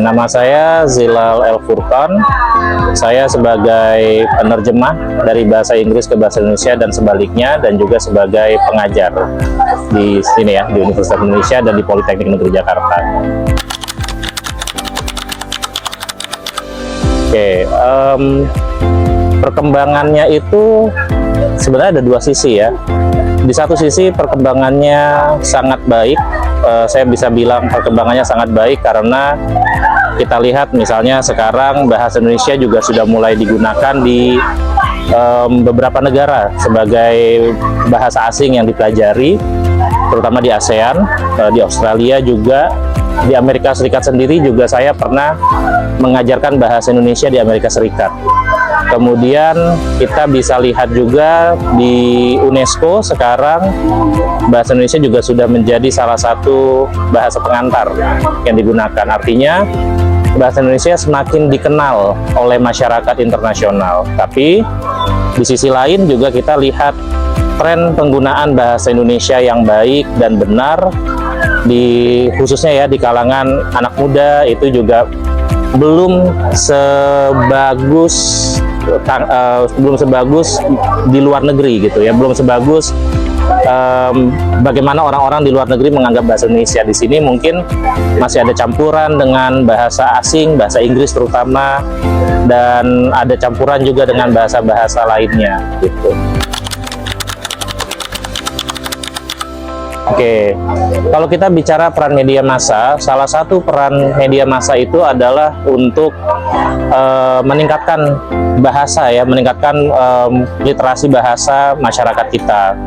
Nama saya Zilal El Furqan. Saya sebagai penerjemah dari bahasa Inggris ke bahasa Indonesia dan sebaliknya, dan juga sebagai pengajar di sini ya, di Universitas Indonesia dan di Politeknik Negeri Jakarta. Oke, perkembangannya itu sebenarnya ada dua sisi ya. Di satu sisi perkembangannya sangat baik, saya bisa bilang perkembangannya sangat baik karena kita lihat misalnya sekarang bahasa Indonesia juga sudah mulai digunakan di beberapa negara sebagai bahasa asing yang dipelajari, terutama di ASEAN, di Australia juga, di Amerika Serikat sendiri juga saya pernah mengajarkan bahasa Indonesia di Amerika Serikat. Kemudian kita bisa lihat juga di UNESCO sekarang bahasa Indonesia juga sudah menjadi salah satu bahasa pengantar yang digunakan. Artinya bahasa Indonesia semakin dikenal oleh masyarakat internasional. Tapi di sisi lain juga kita lihat tren penggunaan bahasa Indonesia yang baik dan benar, khususnya ya di kalangan anak muda itu juga belum sebagus di luar negeri gitu ya, belum sebagus bagaimana orang-orang di luar negeri menganggap bahasa Indonesia. Di sini mungkin masih ada campuran dengan bahasa asing, bahasa Inggris terutama, dan ada campuran juga dengan bahasa-bahasa lainnya gitu. Oke, kalau kita bicara peran media massa, salah satu peran media massa itu adalah untuk meningkatkan bahasa ya, meningkatkan literasi bahasa masyarakat kita.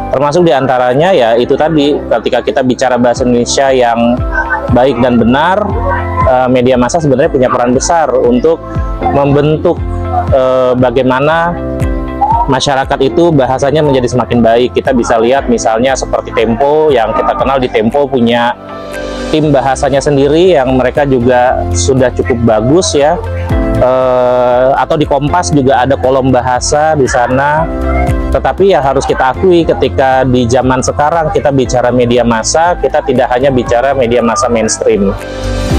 Termasuk diantaranya ya itu tadi, ketika kita bicara bahasa Indonesia yang baik dan benar, media massa sebenarnya punya peran besar untuk membentuk bagaimana masyarakat itu bahasanya menjadi semakin baik. Kita bisa lihat misalnya seperti Tempo, yang kita kenal di Tempo punya tim bahasanya sendiri yang mereka juga sudah cukup bagus ya. Atau di Kompas juga ada kolom bahasa di sana. Tetapi ya harus kita akui ketika di zaman sekarang kita bicara media massa, kita tidak hanya bicara media massa mainstream.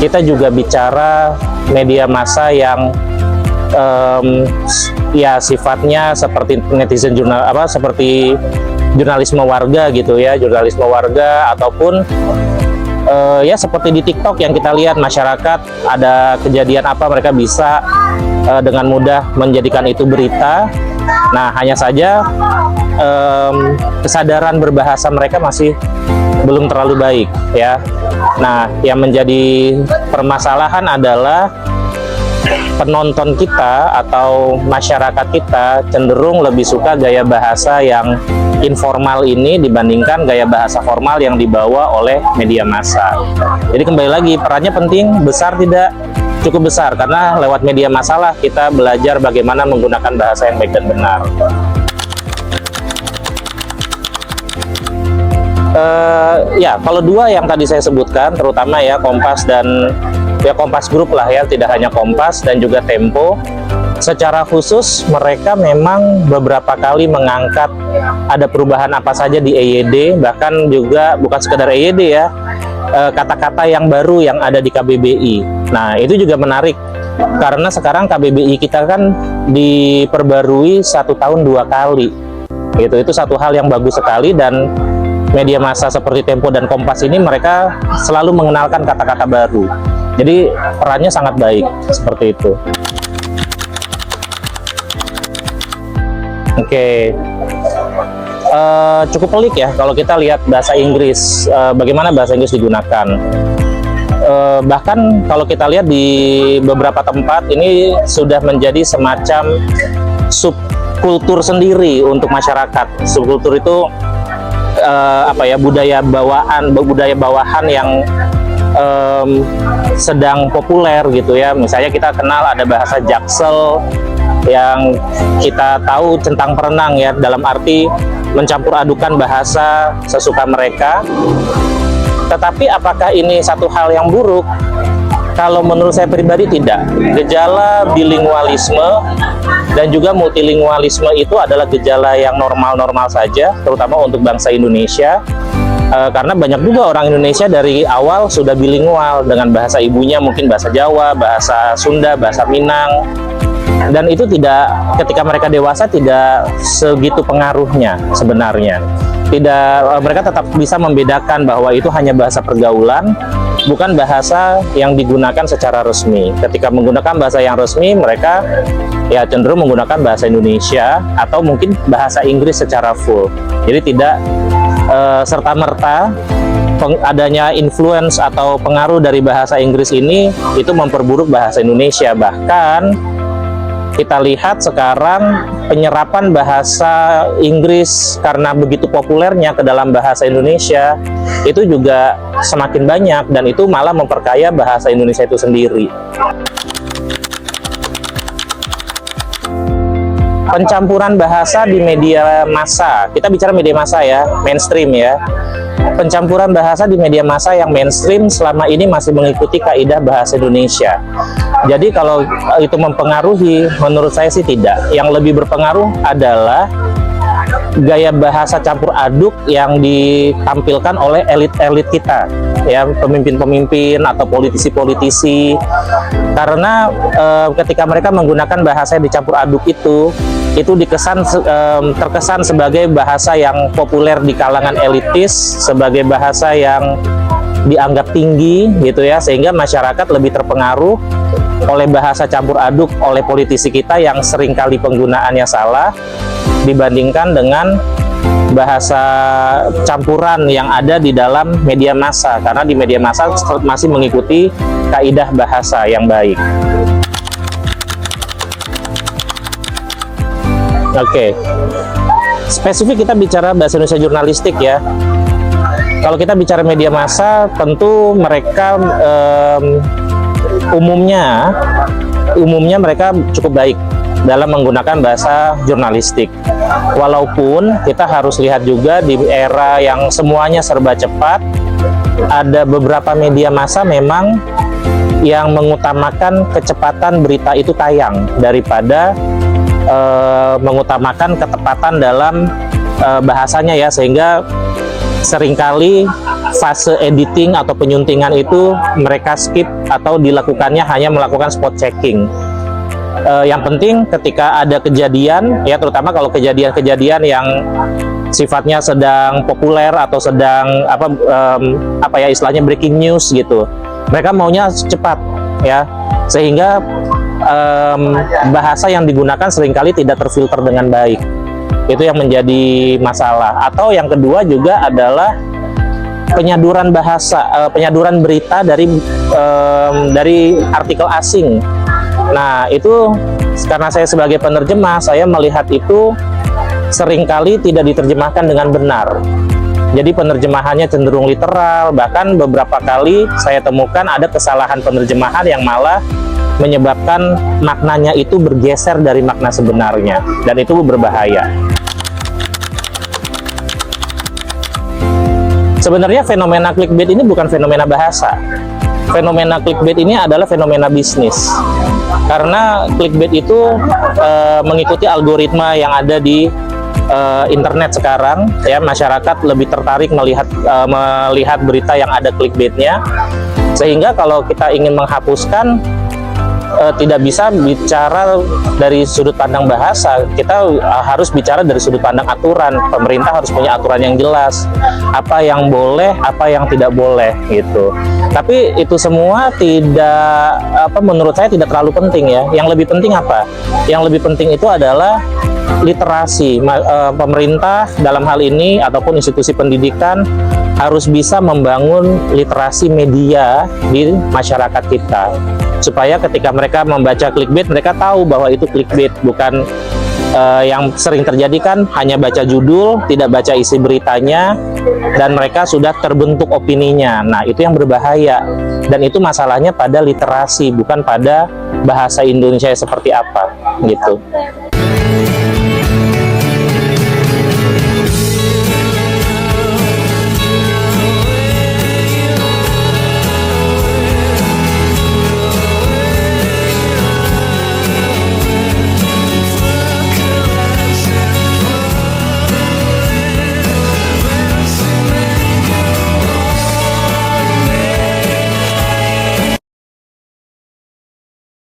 Kita juga bicara media massa yang ya sifatnya seperti netizen seperti jurnalisme warga gitu ya, jurnalisme warga, ataupun ya seperti di TikTok yang kita lihat masyarakat ada kejadian apa mereka bisa dengan mudah menjadikan itu berita. Nah, hanya saja kesadaran berbahasa mereka masih belum terlalu baik ya. Nah, yang menjadi permasalahan adalah penonton kita atau masyarakat kita cenderung lebih suka gaya bahasa yang informal ini dibandingkan gaya bahasa formal yang dibawa oleh media massa. Jadi kembali lagi, perannya penting, besar tidak? Cukup besar, karena lewat media massa lah kita belajar bagaimana menggunakan bahasa yang baik dan benar. Ya, kalau dua yang tadi saya sebutkan, terutama ya Kompas dan ya Kompas Group lah ya, tidak hanya Kompas dan juga Tempo, secara khusus mereka memang beberapa kali mengangkat ada perubahan apa saja di EYD, bahkan juga bukan sekedar EYD ya, kata-kata yang baru yang ada di KBBI. Nah, itu juga menarik karena sekarang KBBI kita kan diperbarui 1 tahun 2 kali gitu. Itu satu hal yang bagus sekali, dan media massa seperti Tempo dan Kompas ini mereka selalu mengenalkan kata-kata baru. Jadi perannya sangat baik seperti itu. Oke, cukup pelik ya kalau kita lihat bahasa Inggris, bagaimana bahasa Inggris digunakan. Bahkan kalau kita lihat di beberapa tempat ini sudah menjadi semacam subkultur sendiri untuk masyarakat. Subkultur itu apa ya, budaya bawahan yang sedang populer gitu ya. Misalnya kita kenal ada bahasa Jaksel yang kita tahu centang perenang ya, dalam arti mencampur adukan bahasa sesuka mereka. Tetapi apakah ini satu hal yang buruk? Kalau menurut saya pribadi tidak. Gejala bilingualisme dan juga multilingualisme itu adalah gejala yang normal-normal saja, terutama untuk bangsa Indonesia. Karena banyak juga orang Indonesia dari awal sudah bilingual dengan bahasa ibunya, mungkin bahasa Jawa, bahasa Sunda, bahasa Minang, dan itu tidak, ketika mereka dewasa tidak segitu pengaruhnya sebenarnya. Mereka tetap bisa membedakan bahwa itu hanya bahasa pergaulan, bukan bahasa yang digunakan secara resmi. Ketika menggunakan bahasa yang resmi, mereka ya cenderung menggunakan bahasa Indonesia atau mungkin bahasa Inggris secara full. Jadi tidak serta-merta adanya influence atau pengaruh dari bahasa Inggris ini itu memperburuk bahasa Indonesia. Bahkan kita lihat sekarang penyerapan bahasa Inggris karena begitu populernya ke dalam bahasa Indonesia itu juga semakin banyak, dan itu malah memperkaya bahasa Indonesia itu sendiri. Pencampuran bahasa di media massa, kita bicara media massa ya, mainstream ya. Pencampuran bahasa di media massa yang mainstream selama ini masih mengikuti kaidah bahasa Indonesia. Jadi kalau itu mempengaruhi, menurut saya sih tidak. Yang lebih berpengaruh adalah gaya bahasa campur aduk yang ditampilkan oleh elit-elit kita, ya, pemimpin-pemimpin atau politisi-politisi. Karena ketika mereka menggunakan bahasa yang dicampur aduk itu terkesan sebagai bahasa yang populer di kalangan elitis, sebagai bahasa yang dianggap tinggi gitu ya, sehingga masyarakat lebih terpengaruh oleh bahasa campur aduk oleh politisi kita yang seringkali penggunaannya salah dibandingkan dengan bahasa campuran yang ada di dalam media massa, karena di media massa masih mengikuti kaidah bahasa yang baik. Oke, spesifik kita bicara bahasa Indonesia jurnalistik ya. Kalau kita bicara media massa, tentu mereka umumnya mereka cukup baik dalam menggunakan bahasa jurnalistik. Walaupun kita harus lihat juga di era yang semuanya serba cepat, ada beberapa media massa memang yang mengutamakan kecepatan berita itu tayang daripada mengutamakan ketepatan dalam bahasanya ya, sehingga seringkali fase editing atau penyuntingan itu mereka skip atau dilakukannya hanya melakukan spot checking. Yang penting ketika ada kejadian ya, terutama kalau kejadian-kejadian yang sifatnya sedang populer atau sedang apa ya istilahnya breaking news gitu, mereka maunya cepat ya, sehingga bahasa yang digunakan seringkali tidak terfilter dengan baik. Itu yang menjadi masalah. Atau yang kedua juga adalah penyaduran bahasa, penyaduran berita dari artikel asing. Nah, itu karena saya sebagai penerjemah, saya melihat itu seringkali tidak diterjemahkan dengan benar. Jadi penerjemahannya cenderung literal, bahkan beberapa kali saya temukan ada kesalahan penerjemahan yang malah menyebabkan maknanya itu bergeser dari makna sebenarnya, dan itu berbahaya. Sebenarnya fenomena clickbait ini bukan fenomena bahasa. Fenomena clickbait ini adalah fenomena bisnis. Karena clickbait itu mengikuti algoritma yang ada di internet sekarang ya, masyarakat lebih tertarik melihat berita yang ada clickbaitnya, sehingga kalau kita ingin menghapuskan tidak bisa bicara dari sudut pandang bahasa, kita harus bicara dari sudut pandang aturan. Pemerintah harus punya aturan yang jelas, apa yang boleh, apa yang tidak boleh gitu. Tapi itu semua tidak, menurut saya tidak terlalu penting ya. Yang lebih penting apa? Yang lebih penting itu adalah literasi. Pemerintah dalam hal ini ataupun institusi pendidikan harus bisa membangun literasi media di masyarakat kita, supaya ketika mereka membaca clickbait, mereka tahu bahwa itu clickbait, bukan yang sering terjadi kan hanya baca judul, tidak baca isi beritanya, dan mereka sudah terbentuk opininya. Nah, itu yang berbahaya, dan itu masalahnya pada literasi, bukan pada bahasa Indonesia seperti apa gitu.